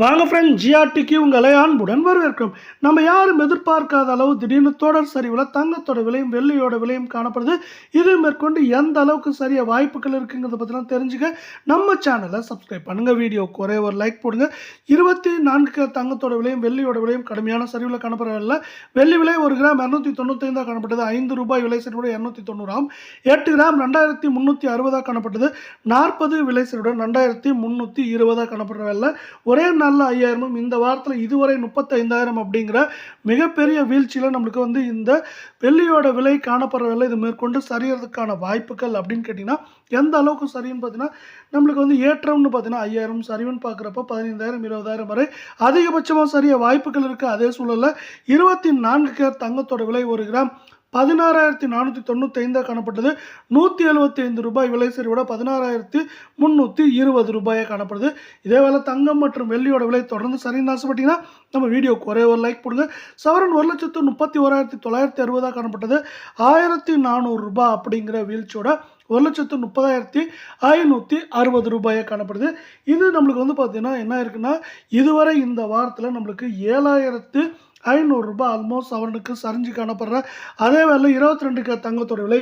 வாங்க ஃப்ரெண்ட், ஜிஆர்டிக்கு உங்களை அன்புடன் வரவேற்கிறோம். நம்ம யாரும் எதிர்பார்க்காத அளவு திடீர்னு தொடர் சரிவில் தங்கத்தோட விலையும் வெள்ளியோட விலையும் காணப்படுது. இது மேற்கொண்டு எந்த அளவுக்கு சரிய வாய்ப்புகள் இருக்குங்கிறத பற்றிலாம் தெரிஞ்சுக்க நம்ம சேனலை சப்ஸ்கிரைப் பண்ணுங்கள். வீடியோக்கு ஒரே ஒரு லைக் போடுங்க. 24 தங்கத்தோட விலையும் வெள்ளியோட விலையும் கடுமையான சரிவில் காணப்படவில்லை. வெள்ளி விலை 1 கிராம் 295 காணப்பட்டது. 5 ரூபாய் விலை சரிவுடன் 290. 8 கிராம் 2360 காணப்பட்டது. 40 விலை சரிவுடன் 2320 காணப்படவில்லை. ஒரே நல்ல 5000 இந்த வாரத்தில் இதுவரை 35,000 அப்படிங்கிற மிகப்பெரிய வீழ்ச்சியில் நம்மளுக்கு இந்த வெள்ளியோட விலை காணப்படுறதில்லை. இது மேற்கொண்டு சரியறதுக்கான வாய்ப்புகள் அப்படின்னு கேட்டிங்கன்னா எந்த அளவுக்கு சரின்னு பார்த்தீங்கன்னா நம்மளுக்கு ஏற்றம்னு பார்த்தீங்கன்னா 5000, சரிவுன்னு பார்க்குறப்ப 15,000 20,000 வரை அதிகபட்சமாக சரிய வாய்ப்புகள் இருக்குது. அதே சூழலில் 24 கேரட் தங்கத்தோட விலை 1 கிராம் 16,495 காணப்பட்டது. 175 ரூபாய் விலை சரிவோட 16,320 ரூபாயாக காணப்படுது. இதே வேலை தங்கம் மற்றும் வெள்ளியோட விலை தொடர்ந்து சரின்னு ஆசைப்பட்டீங்கன்னா நம்ம வீடியோக்கு ஒரே ஒரு லைக் போடுங்க. சவரன் 1,31,960 காணப்பட்டது. 1,400 ரூபாய் அப்படிங்கிற வீழ்ச்சியோட 1,30,560 ரூபாயாக காணப்படுது. இது நம்மளுக்கு பார்த்தீங்கன்னா என்ன இருக்குன்னா இதுவரை இந்த வாரத்தில் நம்மளுக்கு 7,500 ரூபாய் ஆல்மோஸ்ட் சவரனுக்கு சரிஞ்சு காணப்படுற. அதே வேலை 22 தங்கத்தோட விலை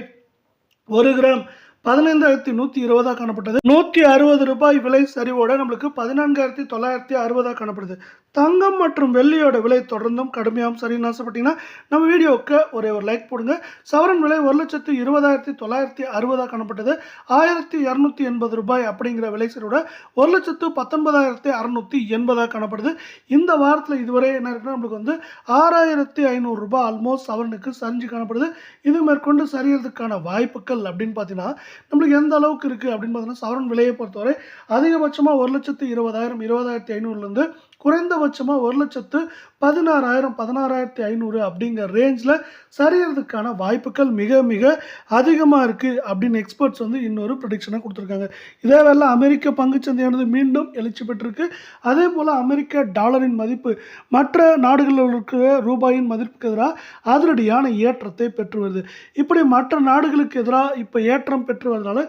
1 கிராம் 15,120 காணப்பட்டது. 160 ரூபாய் விலை சரிவோட நம்மளுக்கு 14,960 காணப்படுது. தங்கம் மற்றும் வெள்ளியோட விலை தொடர்ந்தும் கடுமையாகவும் சரின்னு ஆசைப்பட்டீங்கன்னா நம்ம வீடியோவுக்கு ஒரே ஒரு லைக் போடுங்க. சவரன் விலை 1,20,960 காணப்பட்டது. 1,280 ரூபாய் அப்படிங்கிற விலை சரிவோட 1,19,680 காணப்படுது. இந்த வாரத்தில் இதுவரை என்ன இருக்குன்னா நம்மளுக்கு 6,500 ரூபாய் ஆல்மோஸ்ட் சவரனுக்கு சரிஞ்சு காணப்படுது. இது மேற்கொண்டு சரியறதுக்கான வாய்ப்புகள் அப்படின்னு பார்த்தீங்கன்னா நம்மளுக்கு எந்த அளவுக்கு இருக்குது அப்படின்னு பார்த்தீங்கன்னா சவரன் விலையை பொறுத்தவரை அதிகபட்சமாக 1,20,000 20,500 குறைந்தபட்சமாக 1,16,000 16,500 அப்படிங்கிற ரேஞ்சில் சரியறதுக்கான வாய்ப்புகள் மிக மிக அதிகமாக இருக்குது அப்படின்னு எக்ஸ்பர்ட்ஸ் இன்னொரு ப்ரெடிக்ஷனை கொடுத்துருக்காங்க. இதே வேலை அமெரிக்க பங்குச்சந்தையானது மீண்டும் எழுச்சி பெற்றிருக்கு. அதே போல் அமெரிக்க டாலரின் மதிப்பு மற்ற நாடுகளில் இருக்கிற ரூபாயின் மதிப்புக்கு எதிராக அதிரடியான ஏற்றத்தை பெற்று வருது. இப்படி மற்ற நாடுகளுக்கு எதிராக இப்போ ஏற்றம் பெற்று வருவதனால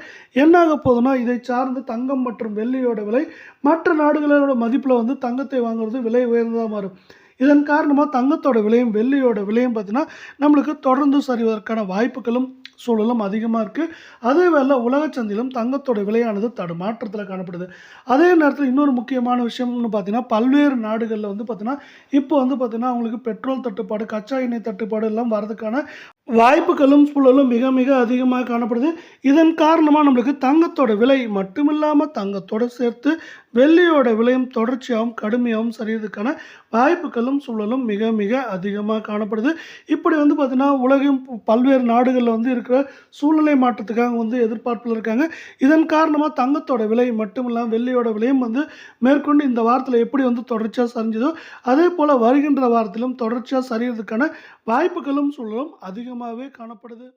என்ன ஆக போகுதுன்னா இதை சார்ந்து தங்கம் மற்றும் வெள்ளியோட விலை மற்ற நாடுகளோட மதிப்பில் தங்கத்தை வாங்குறது விலை உயர்ந்ததாக மாறும். இதன் காரணமாக தங்கத்தோட விலையும் வெள்ளியோட விலையும் பார்த்தீங்கன்னா நம்மளுக்கு தொடர்ந்து சரிவதற்கான வாய்ப்புகளும் சூழலும் அதிகமாக இருக்குது. அதே வேளை உலக சந்தையிலும் தங்கத்தோட விலையானது தடுமாற்றத்தில் காணப்படுது. அதே நேரத்தில் இன்னொரு முக்கியமான விஷயம்னு பார்த்தீங்கன்னா பல்வேறு நாடுகளில் பார்த்தீங்கன்னா இப்போ பார்த்தீங்கன்னா அவங்களுக்கு பெட்ரோல் தட்டுப்பாடு கச்சா எண்ணெய் தட்டுப்பாடு எல்லாம் வரதுக்கான வாய்ப்புகளும் சூழலும் மிக மிக அதிகமாக காணப்படுது. இதன் காரணமாக நம்மளுக்கு தங்கத்தோட விலை மட்டுமில்லாமல் தங்கத்தோடு சேர்த்து வெள்ளியோட விலையும் தொடர்ச்சியாகவும் கடுமையாகவும் சரியறதுக்கான வாய்ப்புகளும் சூழலும் மிக மிக அதிகமாக காணப்படுது. இப்படி பார்த்தீங்கன்னா உலகம் பல்வேறு நாடுகளில் இருக்கிற சூழ்நிலை மாற்றத்துக்காக எதிர்பார்ப்பில் இருக்காங்க. இதன் காரணமாக தங்கத்தோட விலை மட்டுமில்லாமல் வெள்ளியோட விலையும் மேற்கொண்டு இந்த வாரத்தில் எப்படி தொடர்ச்சியாக சரிஞ்சதோ அதே போல் வருகின்ற வாரத்திலும் தொடர்ச்சியாக சரியறதுக்கான வாய்ப்புகளும் சூழலும் அதிகமாகவே காணப்படுது.